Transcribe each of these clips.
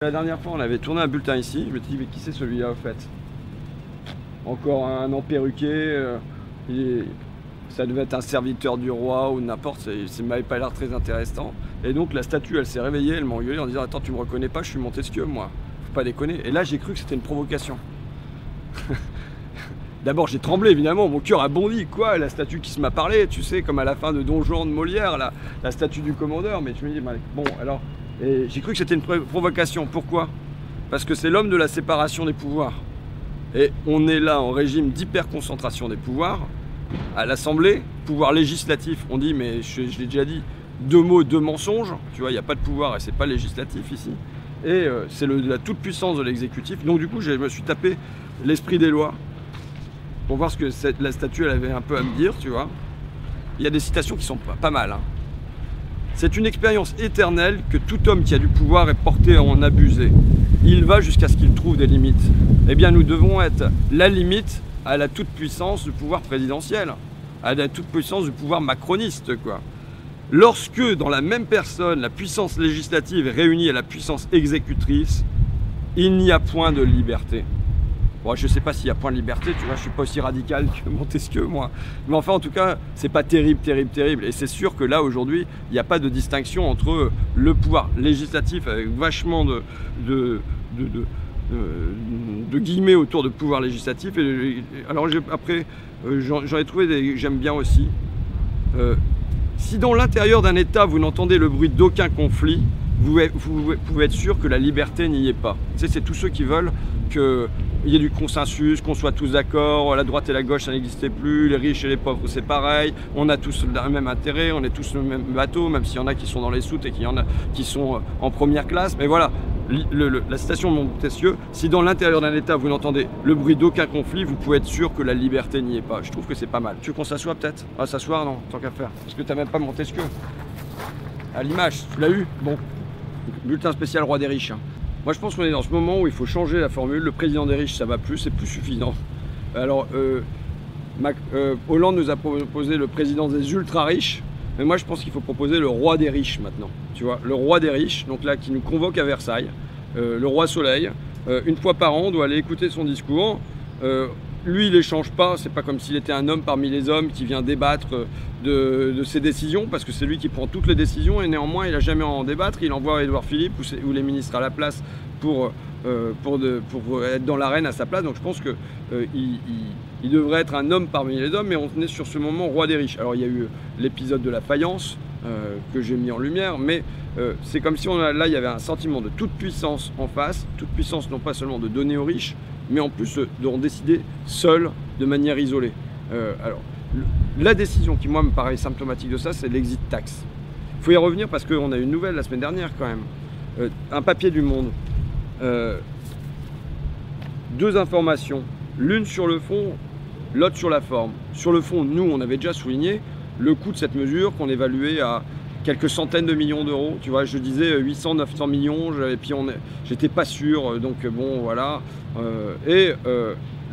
La dernière fois, on avait tourné un bulletin ici. Je me suis dit, mais qui c'est celui-là, au fait? Encore un an perruqué. Ça devait être un serviteur du roi ou n'importe. Ça m'avait pas l'air très intéressant. Et donc, la statue, elle s'est réveillée. Elle m'a engueulé en disant, attends, tu me reconnais pas, je suis Montesquieu, moi. Faut pas déconner. Et là, j'ai cru que c'était une provocation. D'abord, j'ai tremblé, évidemment. Mon cœur a bondi. Quoi, la statue qui se m'a parlé, tu sais, comme à la fin de Don Juan de Molière, la statue du commandeur. Mais tu me dis, bon, alors. Et j'ai cru que c'était une provocation. Pourquoi? Parce que c'est l'homme de la séparation des pouvoirs. Et on est là en régime d'hyperconcentration des pouvoirs. À l'Assemblée, pouvoir législatif, on dit, mais je l'ai déjà dit, 2 mots, 2 mensonges. Tu vois, il n'y a pas de pouvoir et c'est pas législatif ici. Et c'est la toute-puissance de l'exécutif. Donc du coup, je me suis tapé l'esprit des lois pour voir ce que la statue elle avait un peu à me dire, tu vois. Il y a des citations qui sont pas mal, hein. C'est une expérience éternelle que tout homme qui a du pouvoir est porté à en abuser. Il va jusqu'à ce qu'il trouve des limites. Eh bien, nous devons être la limite à la toute-puissance du pouvoir présidentiel, à la toute-puissance du pouvoir macroniste, quoi. Lorsque, dans la même personne, la puissance législative est réunie à la puissance exécutrice, il n'y a point de liberté. Bon, je ne sais pas s'il y a point de liberté, tu vois, je ne suis pas aussi radical que Montesquieu, moi. Mais enfin, en tout cas, c'est pas terrible, terrible, terrible. Et c'est sûr que là, aujourd'hui, il n'y a pas de distinction entre le pouvoir législatif avec vachement de guillemets autour de pouvoir législatif. Alors après, j'en ai trouvé des que j'aime bien aussi. Si dans l'intérieur d'un État, vous n'entendez le bruit d'aucun conflit, vous pouvez être sûr que la liberté n'y est pas. Tu sais, c'est tous ceux qui veulent qu'il y ait du consensus, qu'on soit tous d'accord, la droite et la gauche ça n'existait plus, les riches et les pauvres c'est pareil, on a tous le même intérêt, on est tous le même bateau, même s'il y en a qui sont dans les soutes et qu'il y en a qui sont en première classe. Mais voilà, la citation de Montesquieu, si dans l'intérieur d'un État vous n'entendez le bruit d'aucun conflit, vous pouvez être sûr que la liberté n'y est pas. Je trouve que c'est pas mal. Tu veux qu'on s'assoie peut-être? Ah, s'asseoir non, tant qu'à faire. Parce que t'as même pas Montesquieu. À l'image, tu l'as eu? Bon. Bulletin spécial roi des riches. Moi je pense qu'on est dans ce moment où il faut changer la formule. Le président des riches ça va plus, c'est plus suffisant. Alors Hollande nous a proposé le président des ultra riches, mais moi je pense qu'il faut proposer le roi des riches maintenant. Tu vois, le roi des riches, donc là qui nous convoque à Versailles, le roi Soleil, une fois par an on doit aller écouter son discours. Lui, il n'échange pas, c'est pas comme s'il était un homme parmi les hommes qui vient débattre de ses décisions, parce que c'est lui qui prend toutes les décisions et néanmoins il n'a jamais à en débattre. Il envoie Édouard Philippe ou les ministres à la place pour être dans l'arène à sa place. Donc je pense qu'il devrait être un homme parmi les hommes, mais on est sur ce moment roi des riches. Alors il y a eu l'épisode de la faïence que j'ai mis en lumière, mais c'est comme si là il y avait un sentiment de toute puissance en face, toute puissance non pas seulement de donner aux riches, mais en plus d'en décider seul, de manière isolée. Alors, la décision qui, moi, me paraît symptomatique de ça, c'est l'exit tax. Il faut y revenir parce qu'on a eu une nouvelle la semaine dernière, quand même. Un papier du Monde. 2 informations. L'une sur le fond, l'autre sur la forme. Sur le fond, nous, on avait déjà souligné le coût de cette mesure qu'on évaluait à quelques centaines de millions d'euros. Tu vois, je disais 800, 900 millions, et puis j'étais pas sûr, donc bon, voilà.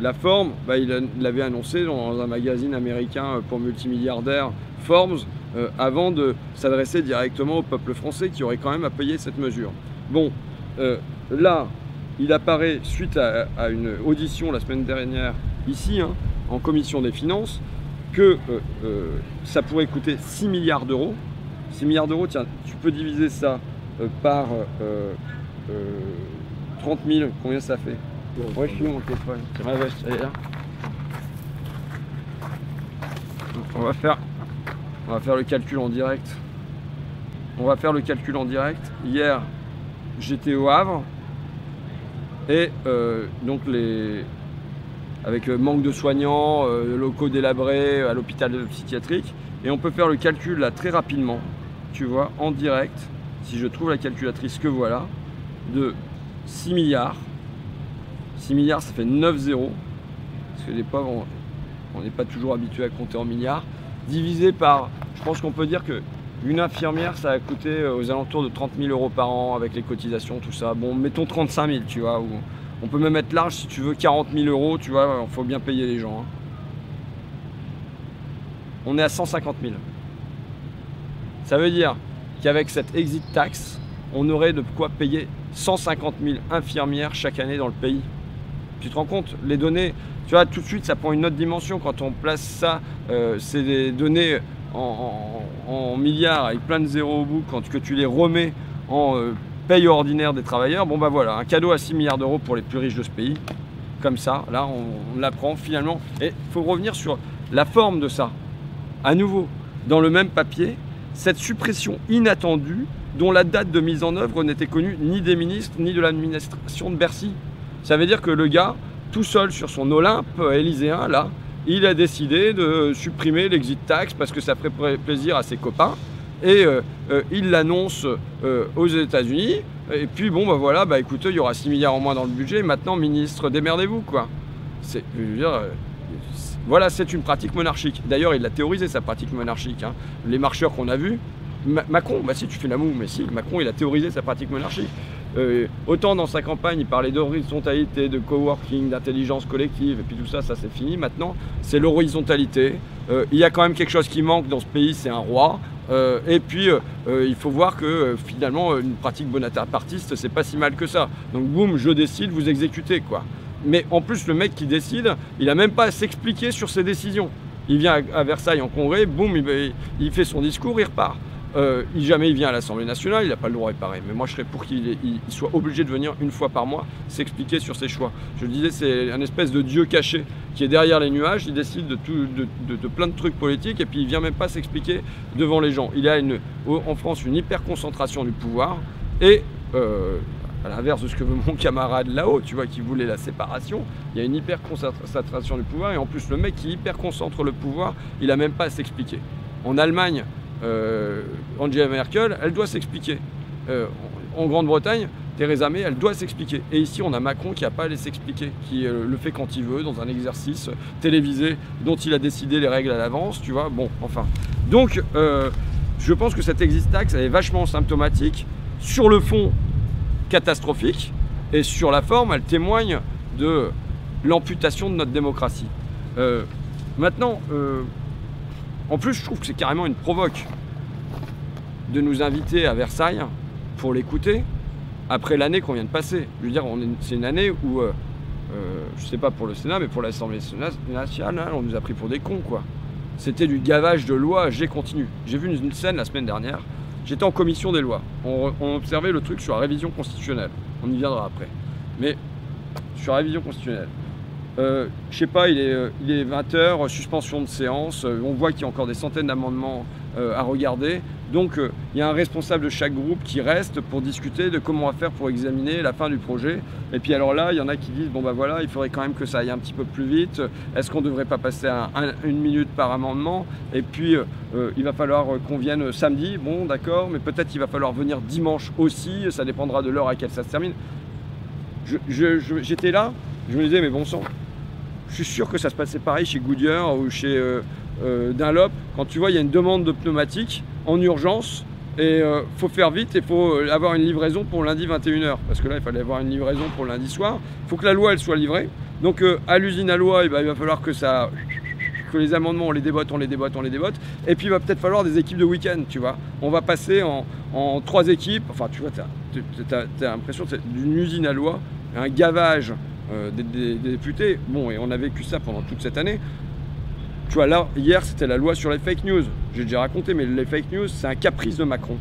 La forme, bah, il l'avait annoncé dans un magazine américain pour multimilliardaires, Forbes, avant de s'adresser directement au peuple français qui aurait quand même à payer cette mesure. Bon, là, il apparaît suite à une audition la semaine dernière, ici, hein, en commission des finances, que ça pourrait coûter 6 milliards d'euros. 6 milliards d'euros, tiens, tu peux diviser ça par 30 000, combien ça fait? Ouais, je suis mon téléphone. C'est ma veste, elle est là. Donc, on va faire le calcul en direct. Hier, j'étais au Havre et donc avec manque de soignants, locaux délabrés à l'hôpital psychiatrique, et on peut faire le calcul là très rapidement, tu vois, en direct, si je trouve la calculatrice que voilà, de 6 milliards. 6 milliards, ça fait 9 zéros, parce que les pauvres, on n'est pas toujours habitué à compter en milliards, divisé par, je pense qu'on peut dire que une infirmière, ça a coûté aux alentours de 30 000 euros par an, avec les cotisations, tout ça. Bon, mettons 35 000, tu vois, ou on peut même être large, si tu veux 40 000 euros, tu vois, il faut bien payer les gens. Hein. On est à 150 000. Ça veut dire qu'avec cette exit tax, on aurait de quoi payer 150 000 infirmières chaque année dans le pays. Tu te rends compte, les données, tu vois, tout de suite, ça prend une autre dimension quand on place ça. C'est des données en milliards avec plein de zéros au bout, quand que tu les remets en paye ordinaire des travailleurs. Bon, bah voilà, un cadeau à 6 milliards d'euros pour les plus riches de ce pays. Comme ça, là, on l'apprend finalement. Et il faut revenir sur la forme de ça. À nouveau, dans le même papier, cette suppression inattendue dont la date de mise en œuvre n'était connue ni des ministres ni de l'administration de Bercy. Ça veut dire que le gars, tout seul sur son Olympe élyséen, là, il a décidé de supprimer l'exit tax parce que ça ferait plaisir à ses copains. Et il l'annonce aux États-Unis. Et puis bon, bah voilà, bah écoutez, il y aura 6 milliards en moins dans le budget. Maintenant, ministre, démerdez-vous, quoi. Je veux dire, voilà, c'est une pratique monarchique. D'ailleurs, il a théorisé sa pratique monarchique. Hein. Les marcheurs qu'on a vus, Macron, bah si tu fais la moue, mais si, Macron, il a théorisé sa pratique monarchique. Autant dans sa campagne, il parlait d'horizontalité, de coworking, d'intelligence collective, et puis tout ça, ça c'est fini. Maintenant, c'est l'horizontalité. Il y a quand même quelque chose qui manque dans ce pays, c'est un roi. Et puis, il faut voir que finalement, une pratique bonapartiste, c'est pas si mal que ça. Donc, boum, je décide, vous exécutez, quoi. Mais en plus, le mec qui décide, il n'a même pas à s'expliquer sur ses décisions. Il vient à Versailles en congrès, boum, il fait son discours, il repart. Jamais il vient à l'Assemblée nationale, il n'a pas le droit de réparer. Mais moi, je serais pour qu'il soit obligé de venir une fois par mois s'expliquer sur ses choix. Je le disais, c'est un espèce de dieu caché qui est derrière les nuages. Il décide de plein de trucs politiques et puis il ne vient même pas s'expliquer devant les gens. Il y a en France une hyper concentration du pouvoir et à l'inverse de ce que veut mon camarade là-haut, tu vois, qui voulait la séparation, il y a une hyper concentration du pouvoir et en plus le mec qui hyper concentre le pouvoir, il n'a même pas à s'expliquer. En Allemagne, Angela Merkel, elle doit s'expliquer. En Grande-Bretagne, Theresa May, elle doit s'expliquer. Et ici, on a Macron qui n'a pas à aller s'expliquer, qui le fait quand il veut, dans un exercice télévisé dont il a décidé les règles à l'avance, tu vois. Bon, enfin. Donc, je pense que cette exit tax, elle est vachement symptomatique. Sur le fond, catastrophique. Et sur la forme, elle témoigne de l'amputation de notre démocratie. Maintenant, en plus, je trouve que c'est carrément une provoque de nous inviter à Versailles pour l'écouter après l'année qu'on vient de passer. Je veux dire, c'est une année où, je sais pas pour le Sénat, mais pour l'Assemblée nationale, on nous a pris pour des cons, quoi. C'était du gavage de lois, continu. J'ai vu une scène la semaine dernière. J'étais en commission des lois. On observait le truc sur la révision constitutionnelle. On y viendra après. Mais sur la révision constitutionnelle. Je sais pas, il est 20h, suspension de séance, on voit qu'il y a encore des centaines d'amendements à regarder. Donc il y a un responsable de chaque groupe qui reste pour discuter de comment on va faire pour examiner la fin du projet. Et puis alors là, il y en a qui disent, bon bah voilà, il faudrait quand même que ça aille un petit peu plus vite. Est-ce qu'on ne devrait pas passer à 1 minute par amendement? Et puis il va falloir qu'on vienne samedi, bon d'accord, mais peut-être qu'il va falloir venir dimanche aussi, ça dépendra de l'heure à laquelle ça se termine. J'étais là, je me disais, mais bon sang, je suis sûr que ça se passait pareil chez Goodyear ou chez Dunlop. Quand tu vois, il y a une demande de pneumatique en urgence et faut faire vite et il faut avoir une livraison pour lundi 21h. Parce que là, il fallait avoir une livraison pour lundi soir. Il faut que la loi, elle soit livrée. Donc à l'usine à loi, il va falloir que les amendements, on les débotte. Et puis il va peut-être falloir des équipes de week-end, tu vois. On va passer en 3 équipes. Enfin, tu vois, t'as l'impression que c'est d'une usine à loi, un gavage des députés. Bon, et on a vécu ça pendant toute cette année. Tu vois, là, hier, c'était la loi sur les fake news. J'ai déjà raconté, mais les fake news, c'est un caprice de Macron.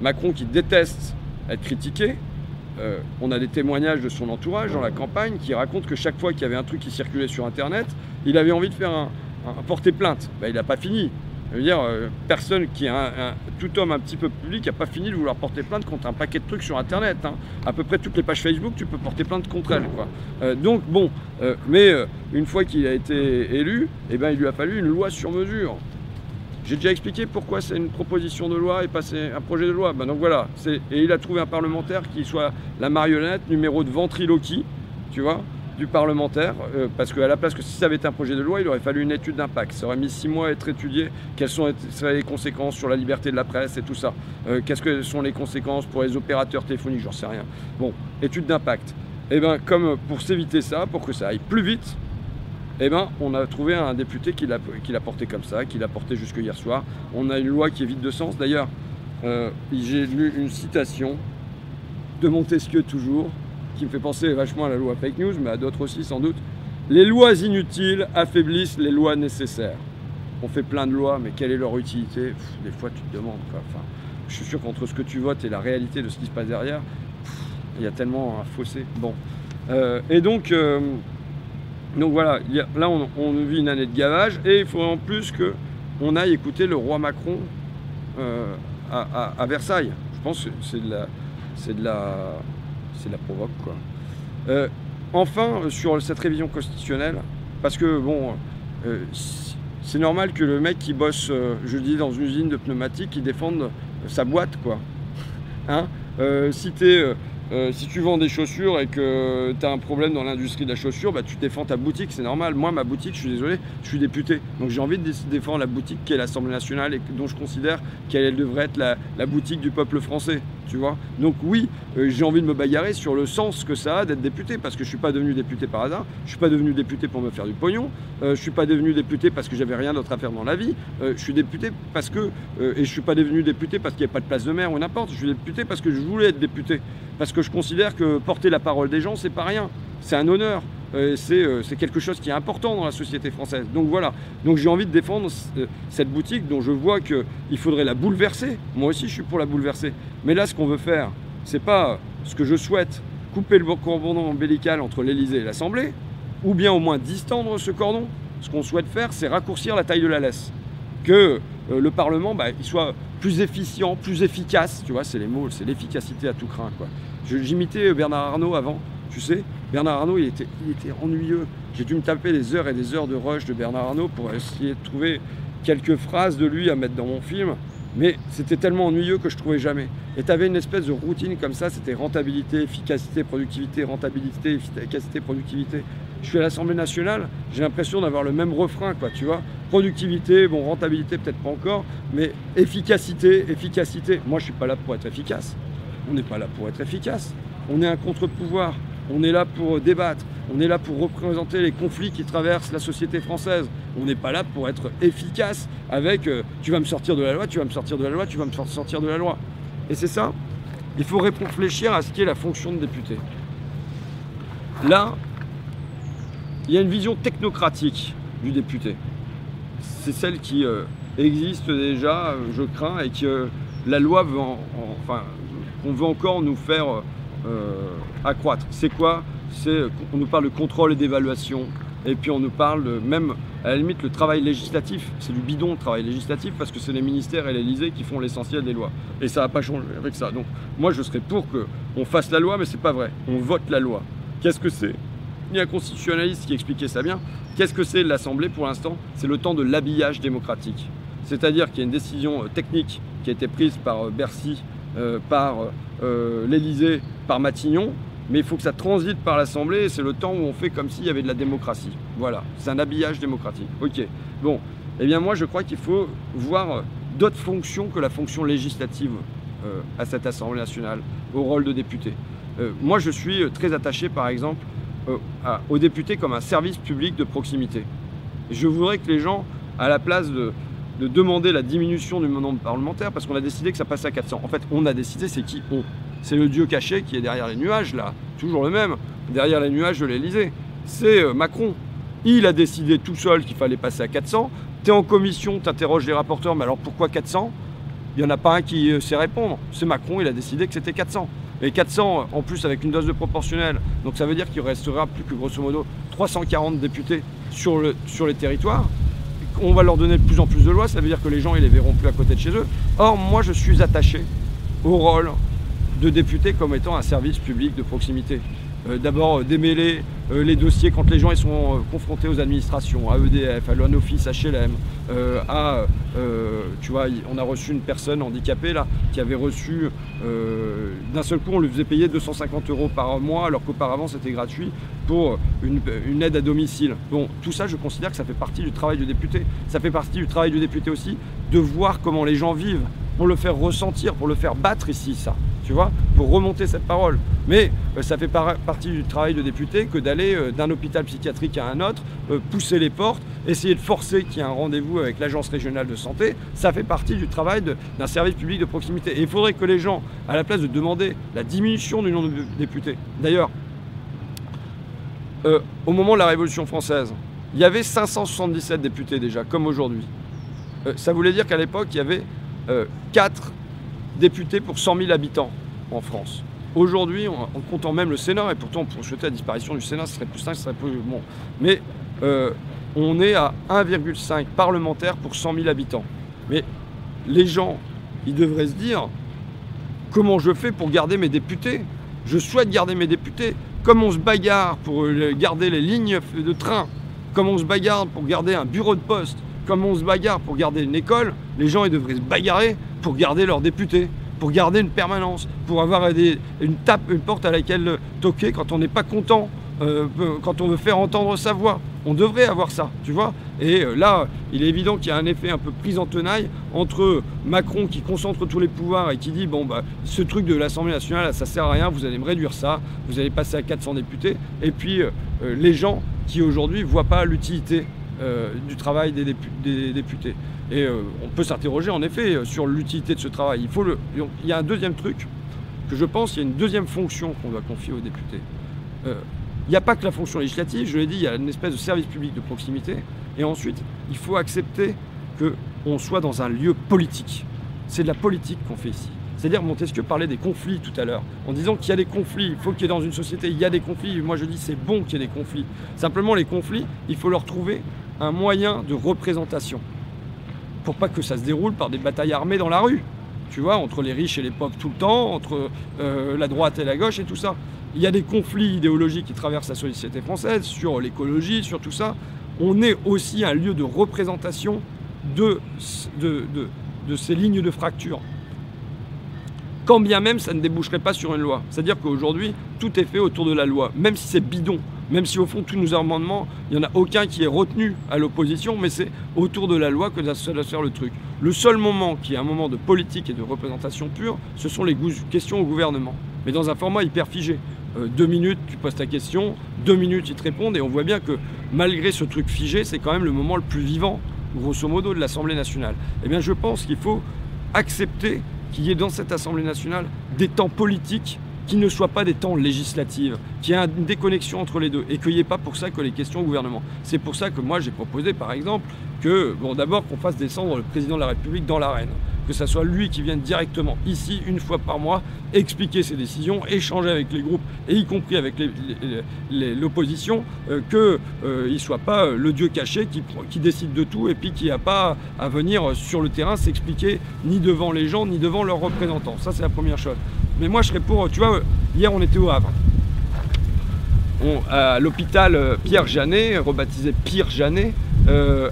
Macron qui déteste être critiqué. On a des témoignages de son entourage dans la campagne qui racontent que chaque fois qu'il y avait un truc qui circulait sur Internet, il avait envie de faire porter plainte. Ben, il n'a pas fini. Je veux dire, personne qui est tout homme un petit peu public n'a pas fini de vouloir porter plainte contre un paquet de trucs sur Internet. Hein. À peu près toutes les pages Facebook, tu peux porter plainte contre elles, quoi. Donc bon, mais une fois qu'il a été élu, eh ben, il lui a fallu une loi sur mesure. J'ai déjà expliqué pourquoi c'est une proposition de loi et pas un projet de loi. Ben donc voilà, et il a trouvé un parlementaire qui soit la marionnette numéro de ventriloquie, tu vois, du parlementaire, parce qu'à la place que si ça avait été un projet de loi, il aurait fallu une étude d'impact. Ça aurait mis 6 mois à être étudié. Quelles seraient les conséquences sur la liberté de la presse et tout ça. Qu'est-ce que sont les conséquences pour les opérateurs téléphoniques, j'en sais rien. Bon, étude d'impact. Et bien, comme pour s'éviter ça, pour que ça aille plus vite, eh ben, on a trouvé un député qui l'a porté comme ça, qui l'a porté jusque hier soir. On a une loi qui est vide de sens. D'ailleurs, j'ai lu une citation de Montesquieu toujours, qui me fait penser vachement à la loi fake news, mais à d'autres aussi sans doute. Les lois inutiles affaiblissent les lois nécessaires. On fait plein de lois, mais quelle est leur utilité? Des fois tu te demandes, quoi. Enfin, je suis sûr qu'entre ce que tu votes et la réalité de ce qui se passe derrière, il y a tellement un fossé. Bon. Et donc voilà, là on vit une année de gavage, et il faut en plus qu'on aille écouter le roi Macron à Versailles. Je pense que c'est de la provoque, quoi. Enfin, sur cette révision constitutionnelle, parce que bon, c'est normal que le mec qui bosse, je dis, dans une usine de pneumatiques, il défende sa boîte, quoi. Hein, si tu vends des chaussures et que tu as un problème dans l'industrie de la chaussure, bah, tu défends ta boutique, c'est normal. Moi, ma boutique, je suis désolé, je suis député. Donc j'ai envie de défendre la boutique qui est l'Assemblée nationale et dont je considère qu'elle devrait être la boutique du peuple français. Tu vois. Donc oui, j'ai envie de me bagarrer sur le sens que ça a d'être député, parce que je ne suis pas devenu député par hasard, je ne suis pas devenu député pour me faire du pognon, je ne suis pas devenu député parce que j'avais rien d'autre à faire dans la vie, je suis député parce que, et je ne suis pas devenu député parce qu'il n'y a pas de place de maire ou n'importe, je suis député parce que je voulais être député, parce que je considère que porter la parole des gens, c'est pas rien, c'est un honneur. C'est quelque chose qui est important dans la société française. Donc voilà, donc j'ai envie de défendre cette boutique dont je vois qu'il faudrait la bouleverser. Moi aussi je suis pour la bouleverser. Mais là ce qu'on veut faire, c'est pas ce que je souhaite, couper le cordon ombilical entre l'Élysée et l'Assemblée, ou bien au moins distendre ce cordon. Ce qu'on souhaite faire, c'est raccourcir la taille de la laisse. Que le Parlement, il soit plus efficient, plus efficace. Tu vois, c'est les mots, c'est l'efficacité à tout crin, quoi. J'imitais Bernard Arnault avant. Tu sais, Bernard Arnault, il était ennuyeux. J'ai dû me taper des heures et des heures de rush de Bernard Arnault pour essayer de trouver quelques phrases de lui à mettre dans mon film. Mais c'était tellement ennuyeux que je ne trouvais jamais. Et tu avais une espèce de routine comme ça, c'était rentabilité, efficacité, productivité, rentabilité, efficacité, productivité. Je suis à l'Assemblée nationale, j'ai l'impression d'avoir le même refrain, quoi, tu vois. Productivité, bon, rentabilité peut-être pas encore, mais efficacité, efficacité. Moi, je ne suis pas là pour être efficace. On n'est pas là pour être efficace. On est un contre-pouvoir. On est là pour débattre, on est là pour représenter les conflits qui traversent la société française. On n'est pas là pour être efficace avec tu vas me sortir de la loi, tu vas me sortir de la loi, tu vas me sortir de la loi. Et c'est ça, il faut réfléchir à ce qui est la fonction de député. Là, il y a une vision technocratique du député. C'est celle qui existe déjà, je crains, et que la loi veut qu'on veut encore nous faire accroître. C'est quoi? On nous parle de contrôle et d'évaluation, et puis on nous parle même, à la limite, le travail législatif. C'est du bidon, le travail législatif, parce que c'est les ministères et l'Élysée qui font l'essentiel des lois. Et ça va pas changer avec ça. Donc moi, je serais pour qu'on fasse la loi, mais c'est pas vrai. On vote la loi. Qu'est-ce que c'est? Il y a un constitutionnaliste qui expliquait ça bien. Qu'est-ce que c'est l'Assemblée pour l'instant? C'est le temps de l'habillage démocratique. C'est-à-dire qu'il y a une décision technique qui a été prise par Bercy, par l'Élysée, par Matignon, mais il faut que ça transite par l'Assemblée, et c'est le temps où on fait comme s'il y avait de la démocratie. Voilà, c'est un habillage démocratique. Ok, bon, eh bien moi je crois qu'il faut voir d'autres fonctions que la fonction législative à cette Assemblée nationale, au rôle de député. Moi je suis très attaché par exemple aux députés comme un service public de proximité. Je voudrais que les gens, à la place de demander la diminution du nombre de parlementaires, parce qu'on a décidé que ça passait à 400. En fait, on a décidé, c'est qui? On. C'est le dieu caché qui est derrière les nuages, là, toujours le même, derrière les nuages de l'Élysée. C'est Macron. Il a décidé tout seul qu'il fallait passer à 400. Tu es en commission, tu interroges les rapporteurs, mais alors pourquoi 400? Il n'y en a pas un qui sait répondre. C'est Macron, il a décidé que c'était 400. Et 400, en plus, avec une dose de proportionnelle. Donc ça veut dire qu'il restera plus que grosso modo 340 députés sur les territoires. On va leur donner de plus en plus de lois, ça veut dire que les gens ils les verront plus à côté de chez eux. Or, moi, je suis attaché au rôle de député comme étant un service public de proximité. D'abord, démêler les dossiers quand les gens ils sont confrontés aux administrations, à EDF, à l'ONOFIS, HLM, tu vois, on a reçu une personne handicapée là, qui avait reçu, d'un seul coup, on lui faisait payer 250 € par mois, alors qu'auparavant c'était gratuit, pour une aide à domicile. Bon, tout ça, je considère que ça fait partie du travail du député. Ça fait partie du travail du député aussi, de voir comment les gens vivent, pour le faire ressentir, pour le faire battre ici, ça. tu vois, pour remonter cette parole. Mais ça fait partie du travail de député que d'aller d'un hôpital psychiatrique à un autre, pousser les portes, essayer de forcer qu'il y ait un rendez-vous avec l'agence régionale de santé. Ça fait partie du travail d'un service public de proximité. Et il faudrait que les gens, à la place de demander la diminution du nombre de députés, d'ailleurs, au moment de la Révolution française, il y avait 577 députés déjà, comme aujourd'hui. Ça voulait dire qu'à l'époque, il y avait 4 députés pour 100 000 habitants en France. Aujourd'hui, en comptant même le Sénat, et pourtant pour souhaiter la disparition du Sénat, ce serait plus simple, ce serait plus bon. Mais on est à 1,5 parlementaires pour 100 000 habitants. Mais les gens, ils devraient se dire, comment je fais pour garder mes députés? Je souhaite garder mes députés. Comme on se bagarre pour garder les lignes de train, comme on se bagarre pour garder un bureau de poste, comme on se bagarre pour garder une école, les gens ils devraient se bagarrer pour garder leurs députés, pour garder une permanence, pour avoir une porte à laquelle toquer quand on n'est pas content, quand on veut faire entendre sa voix. On devrait avoir ça, tu vois. Et là, il est évident qu'il y a un effet un peu prise en tenaille entre Macron qui concentre tous les pouvoirs et qui dit bon bah ce truc de l'Assemblée nationale ça sert à rien, vous allez me réduire ça, vous allez passer à 400 députés, et puis les gens qui aujourd'hui ne voient pas l'utilité du travail des députés. Et on peut s'interroger en effet sur l'utilité de ce travail. Il y a un deuxième truc que je pense, il y a une deuxième fonction qu'on doit confier aux députés. Il n'y a pas que la fonction législative, je l'ai dit, il y a une espèce de service public de proximité. Et ensuite, il faut accepter qu'on soit dans un lieu politique. C'est de la politique qu'on fait ici. C'est-à-dire, Montesquieu parlait des conflits tout à l'heure, en disant qu'il y a des conflits, il faut qu'il y ait dans une société, il y a des conflits. Moi je dis c'est bon qu'il y ait des conflits. Simplement les conflits, il faut leur trouver un moyen de représentation. Pour pas que ça se déroule par des batailles armées dans la rue. Tu vois, entre les riches et les pauvres tout le temps, entre la droite et la gauche et tout ça. Il y a des conflits idéologiques qui traversent la société française, sur l'écologie, sur tout ça. On est aussi un lieu de représentation de ces lignes de fracture. Quand bien même ça ne déboucherait pas sur une loi. C'est-à-dire qu'aujourd'hui, tout est fait autour de la loi, même si c'est bidon. Même si au fond, tous nos amendements, il n'y en a aucun qui est retenu à l'opposition, mais c'est autour de la loi que ça doit se faire le truc. Le seul moment qui est un moment de politique et de représentation pure, ce sont les questions au gouvernement. Mais dans un format hyper figé. 2 minutes, tu poses ta question, 2 minutes, ils te répondent, et on voit bien que malgré ce truc figé, c'est quand même le moment le plus vivant, grosso modo, de l'Assemblée nationale. Eh bien, je pense qu'il faut accepter qu'il y ait dans cette Assemblée nationale des temps politiques qui ne soient pas des temps législatifs, qu'il y ait une déconnexion entre les deux, et qu'il n'y ait pas pour ça que les questions au gouvernement. C'est pour ça que moi j'ai proposé par exemple que, bon, d'abord qu'on fasse descendre le président de la République dans l'arène, que ce soit lui qui vienne directement ici, une fois par mois, expliquer ses décisions, échanger avec les groupes, et y compris avec l'opposition, qu'il ne soit pas le dieu caché qui décide de tout, et puis qui n'a pas à venir sur le terrain s'expliquer ni devant les gens, ni devant leurs représentants. Ça, c'est la première chose. Mais moi, je serais pour... Tu vois, hier, on était au Havre. À l'hôpital Pierre Janet, rebaptisé Pierre Janet,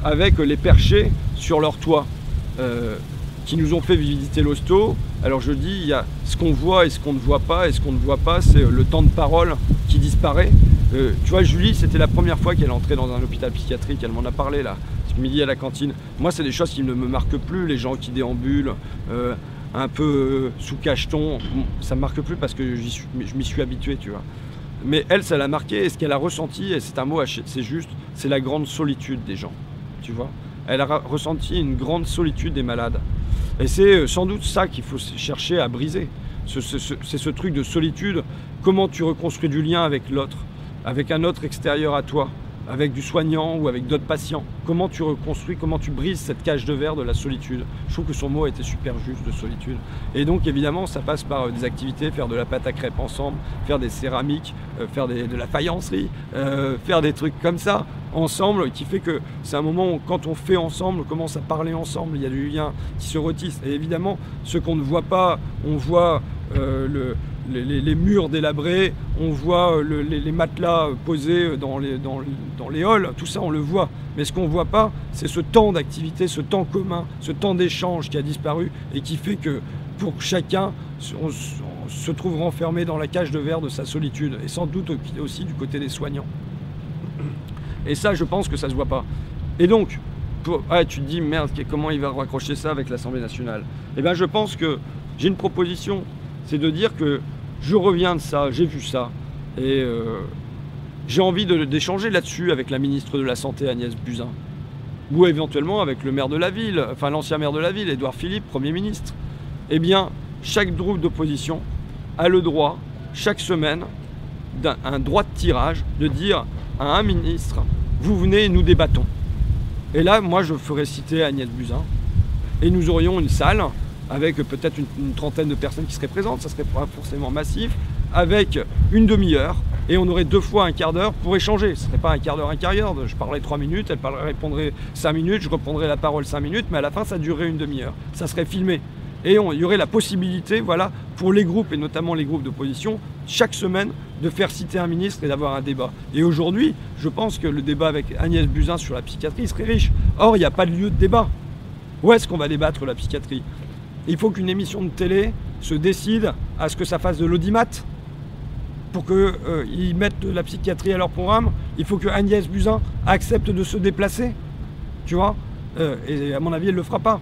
avec les perchés sur leur toit, qui nous ont fait visiter l'hosto. Alors je dis, il y a ce qu'on voit et ce qu'on ne voit pas, et ce qu'on ne voit pas, c'est le temps de parole qui disparaît. Tu vois, Julie, c'était la première fois qu'elle entrait dans un hôpital psychiatrique, elle m'en a parlé là, ce midi à la cantine. Moi, c'est des choses qui ne me marquent plus, les gens qui déambulent, un peu sous cacheton, ça me marque plus parce que je m'y suis habitué, tu vois. Mais elle, ça l'a marqué, et ce qu'elle a ressenti, et c'est un mot, c'est juste, c'est la grande solitude des gens, tu vois. Elle a ressenti une grande solitude des malades. Et c'est sans doute ça qu'il faut chercher à briser. C'est ce truc de solitude, comment tu reconstruis du lien avec l'autre, avec un autre extérieur à toi, avec du soignant ou avec d'autres patients. Comment tu reconstruis, comment tu brises cette cage de verre de la solitude. Je trouve que son mot était super juste, de solitude. Et donc évidemment, ça passe par des activités, faire de la pâte à crêpes ensemble, faire des céramiques, faire de la faïencerie, faire des trucs comme ça, ensemble, qui fait que c'est un moment où quand on fait ensemble, on commence à parler ensemble, il y a du lien qui se retisse. Et évidemment, ce qu'on ne voit pas, on voit les murs délabrés, on voit les matelas posés dans les halls, tout ça on le voit. Mais ce qu'on ne voit pas, c'est ce temps d'activité, ce temps commun, ce temps d'échange qui a disparu et qui fait que pour chacun, on se trouve renfermé dans la cage de verre de sa solitude, et sans doute aussi du côté des soignants. Et ça, je pense que ça ne se voit pas. Et donc, tu te dis, merde, comment il va raccrocher ça avec l'Assemblée nationale? Eh bien, je pense que j'ai une proposition c'est de dire que je reviens de ça, j'ai vu ça, et j'ai envie d'échanger là-dessus avec la ministre de la Santé, Agnès Buzyn, ou éventuellement avec le maire de la ville, enfin l'ancien maire de la ville, Édouard Philippe, Premier ministre. Eh bien, chaque groupe d'opposition a le droit, chaque semaine, d'un droit de tirage, de dire à un ministre, vous venez et nous débattons. Et là, moi, je ferais citer Agnès Buzyn, et nous aurions une salle avec peut-être une trentaine de personnes qui seraient présentes, ça serait pas forcément massif, avec une demi-heure, et on aurait 2 fois un quart d'heure pour échanger. Ce ne serait pas un quart d'heure, je parlerais 3 minutes, elle répondrait 5 minutes, je reprendrais la parole 5 minutes, mais à la fin, ça durerait une demi-heure. Ça serait filmé. Et il y aurait la possibilité, voilà, pour les groupes, et notamment les groupes d'opposition, chaque semaine, de faire citer un ministre et d'avoir un débat. Et aujourd'hui, je pense que le débat avec Agnès Buzyn sur la psychiatrie serait riche. Or, il n'y a pas de lieu de débat. Où est-ce qu'on va débattre la psychiatrie? Il faut qu'une émission de télé se décide à ce que ça fasse de l'audimat. Pour qu'ils mettent la psychiatrie à leur programme, il faut que Agnès Buzyn accepte de se déplacer. Tu vois, et à mon avis, elle ne le fera pas.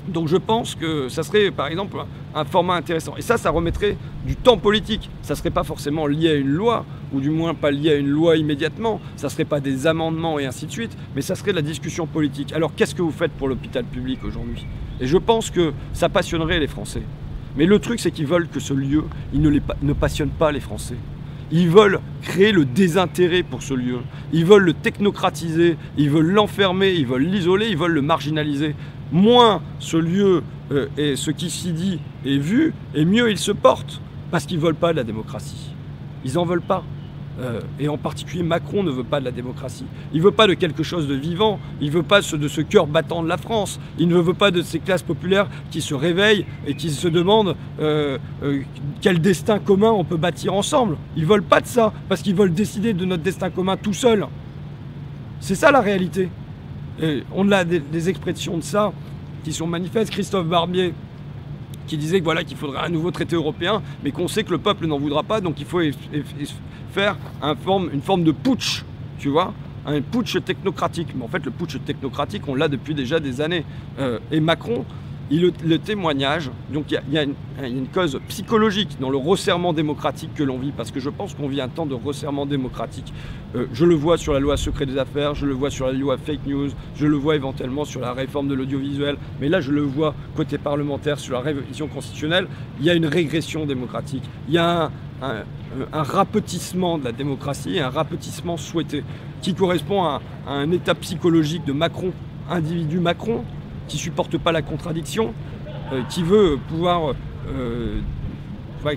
Donc je pense que ça serait, par exemple, un format intéressant. Et ça remettrait du temps politique. Ça ne serait pas forcément lié à une loi, ou du moins pas lié à une loi immédiatement. Ça ne serait pas des amendements et ainsi de suite, mais ça serait de la discussion politique. Alors qu'est-ce que vous faites pour l'hôpital public aujourd'hui? Et je pense que ça passionnerait les Français. Mais le truc, c'est qu'ils veulent que ce lieu, il ne passionne pas les Français. Ils veulent créer le désintérêt pour ce lieu. Ils veulent le technocratiser, ils veulent l'enfermer, ils veulent l'isoler, ils veulent le marginaliser. Moins ce lieu et ce qui s'y dit est vu, et mieux il se porte. Parce qu'ils ne veulent pas de la démocratie. Ils n'en veulent pas. Et en particulier, Macron ne veut pas de la démocratie. Il ne veut pas de quelque chose de vivant. Il ne veut pas de ce cœur battant de la France. Il ne veut pas de ces classes populaires qui se réveillent et qui se demandent quel destin commun on peut bâtir ensemble. Ils ne veulent pas de ça, parce qu'ils veulent décider de notre destin commun tout seuls. C'est ça la réalité. Et on a des expressions de ça qui sont manifestes. Christophe Barbier qui disait que voilà, qu'il faudrait un nouveau traité européen, mais qu'on sait que le peuple n'en voudra pas, donc il faut faire une forme de putsch, tu vois, un putsch technocratique. Mais en fait, le putsch technocratique, on l'a depuis déjà des années. Et Macron, le témoignage, donc il y a une cause psychologique dans le resserrement démocratique que l'on vit, parce que je pense qu'on vit un temps de resserrement démocratique. Je le vois sur la loi secret des affaires, je le vois sur la loi fake news, je le vois éventuellement sur la réforme de l'audiovisuel, mais là je le vois côté parlementaire sur la révision constitutionnelle. Il y a une régression démocratique, il y a un rapetissement de la démocratie, un rapetissement souhaité, qui correspond à un état psychologique de Macron, individu Macron, qui ne supporte pas la contradiction, qui veut pouvoir...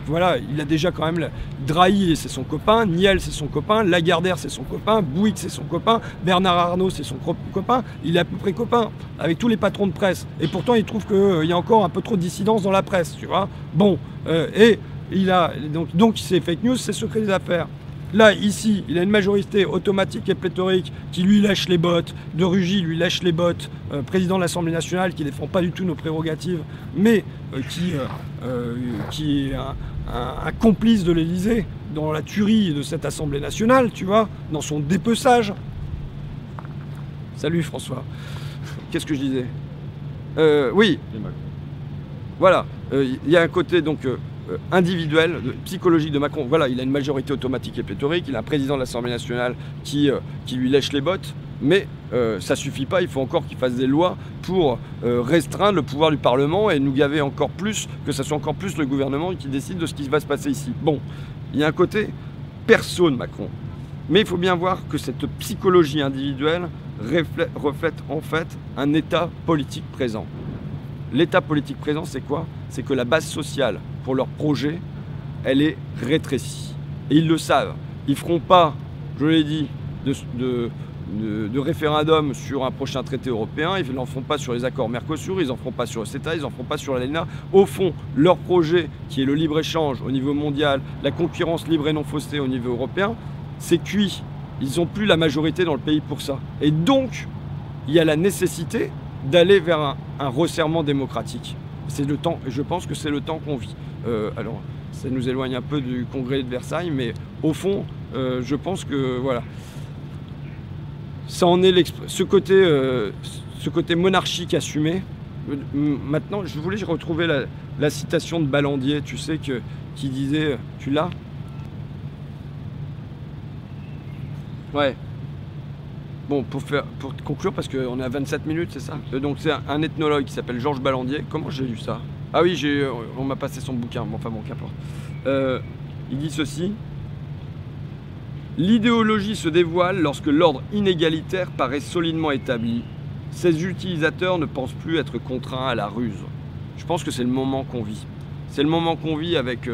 voilà, il a déjà quand même... Drahi, c'est son copain, Niel, c'est son copain, Lagardère, c'est son copain, Bouygues, c'est son copain, Bernard Arnault, c'est son copain. Il est à peu près copain avec tous les patrons de presse. Et pourtant, il trouve qu'il y a encore un peu trop de dissidence dans la presse, tu vois. Bon, et il a... Donc c'est fake news, c'est secret des affaires. Là, ici, il a une majorité automatique et pléthorique qui lui lèche les bottes, de Rugy lui lèche les bottes, président de l'Assemblée nationale qui ne défend pas du tout nos prérogatives, mais qui est un complice de l'Élysée dans la tuerie de cette Assemblée nationale, tu vois, dans son dépeçage. Salut François. Qu'est-ce que je disais? Oui. Voilà. Il y a un côté donc... individuel, psychologique de Macron. Voilà, il a une majorité automatique et pléthorique, il a un président de l'Assemblée nationale qui lui lèche les bottes, mais ça suffit pas, il faut encore qu'il fasse des lois pour restreindre le pouvoir du Parlement et nous gaver encore plus, que ce soit encore plus le gouvernement qui décide de ce qui va se passer ici. Bon, il y a un côté perso de Macron, mais il faut bien voir que cette psychologie individuelle reflète en fait un état politique présent. L'état politique présent, c'est quoi? C'est que la base sociale pour leur projet, elle est rétrécie. Et ils le savent. Ils ne feront pas, je l'ai dit, de référendum sur un prochain traité européen. Ils n'en feront pas sur les accords Mercosur, ils n'en feront pas sur le CETA, ils n'en feront pas sur l'ALENA. Au fond, leur projet, qui est le libre-échange au niveau mondial, la concurrence libre et non faussée au niveau européen, c'est cuit. Ils n'ont plus la majorité dans le pays pour ça. Et donc, il y a la nécessité d'aller vers un resserrement démocratique. C'est le temps, et je pense que c'est le temps qu'on vit. Alors, ça nous éloigne un peu du congrès de Versailles, mais au fond, je pense que voilà, ça en est ce côté monarchique assumé, maintenant, je voulais retrouver la citation de Ballandier, tu sais, qui disait, tu l'as? Ouais. Bon, pour conclure, parce qu'on est à 27 minutes, c'est ça? Donc c'est un ethnologue qui s'appelle Georges Ballandier. Comment j'ai lu ça? Ah oui, on m'a passé son bouquin, bon, enfin bon, qu'importe. Il dit ceci. L'idéologie se dévoile lorsque l'ordre inégalitaire paraît solidement établi. Ses utilisateurs ne pensent plus être contraints à la ruse. Je pense que c'est le moment qu'on vit. C'est le moment qu'on vit avec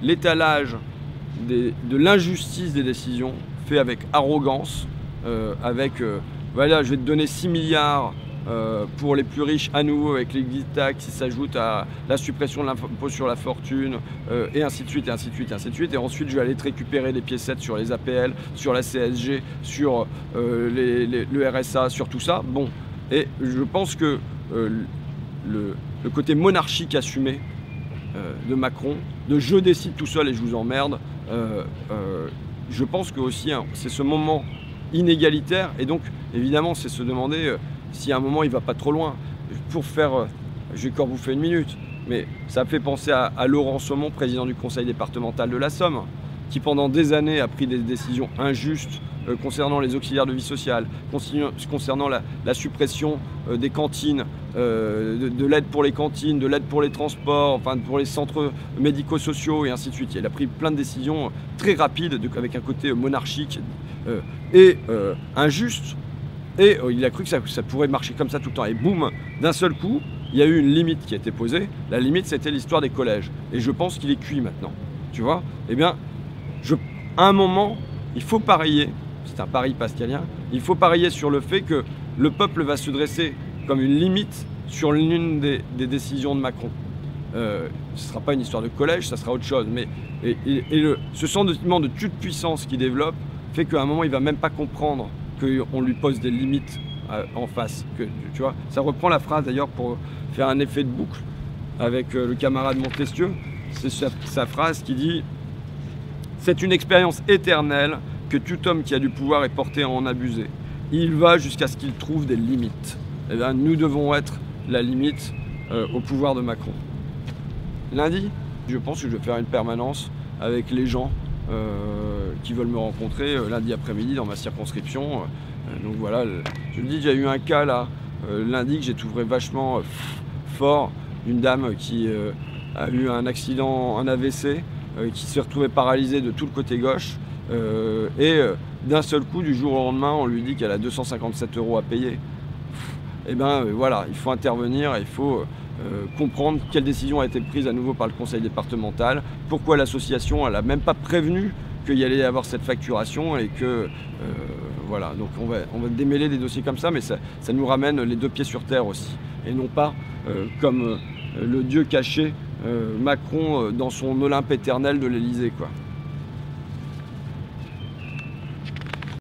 l'étalage de l'injustice des décisions fait avec arrogance, voilà, je vais te donner 6 milliards pour les plus riches à nouveau avec les taxes qui s'ajoutent à la suppression de l'impôt sur la fortune et ainsi de suite, et ainsi de suite, et ainsi de suite. Et ensuite, je vais aller te récupérer des piécettes sur les APL, sur la CSG, sur le RSA, sur tout ça. Bon, et je pense que le côté monarchique assumé de Macron, de je décide tout seul et je vous emmerde, je pense que aussi hein, c'est ce moment inégalitaire et donc évidemment c'est se demander si à un moment il va pas trop loin. Pour faire, je vais encore vous faire une minute, mais ça me fait penser à Laurent Somon, président du conseil départemental de la Somme, qui pendant des années a pris des décisions injustes concernant les auxiliaires de vie sociale, concernant la suppression des cantines, de l'aide pour les cantines, de l'aide pour les transports, enfin pour les centres médico-sociaux et ainsi de suite. Il a pris plein de décisions très rapides, avec un côté monarchique et injuste. Et il a cru que ça pourrait marcher comme ça tout le temps. Et boum, d'un seul coup, il y a eu une limite qui a été posée. La limite, c'était l'histoire des collèges. Et je pense qu'il est cuit maintenant. Tu vois? Eh bien, à un moment, il faut parier, c'est un pari pascalien, il faut parier sur le fait que le peuple va se dresser comme une limite sur l'une des décisions de Macron. Ce ne sera pas une histoire de collège, ça sera autre chose. Mais, ce sentiment de toute-puissance qu'il développe fait qu'à un moment, il ne va même pas comprendre qu'on lui pose des limites en face. Tu vois, ça reprend la phrase d'ailleurs pour faire un effet de boucle avec le camarade Montesquieu. C'est sa phrase qui dit « C'est une expérience éternelle que tout homme qui a du pouvoir est porté à en abuser. Il va jusqu'à ce qu'il trouve des limites. » Eh bien, nous devons être la limite au pouvoir de Macron. Lundi, je pense que je vais faire une permanence avec les gens qui veulent me rencontrer lundi après-midi dans ma circonscription. Donc voilà, je le dis, j'ai eu un cas là, lundi, que j'ai trouvé vachement fort, une dame qui a eu un accident, un AVC, qui s'est retrouvée paralysée de tout le côté gauche. D'un seul coup, du jour au lendemain, on lui dit qu'elle a 257 € à payer. Et bien voilà, il faut intervenir, il faut comprendre quelle décision a été prise à nouveau par le conseil départemental, pourquoi l'association elle n'a même pas prévenu qu'il y allait y avoir cette facturation et que voilà, donc on va démêler des dossiers comme ça, mais ça nous ramène les deux pieds sur terre aussi, et non pas comme le dieu caché Macron dans son Olympe éternel de l'Élysée, quoi.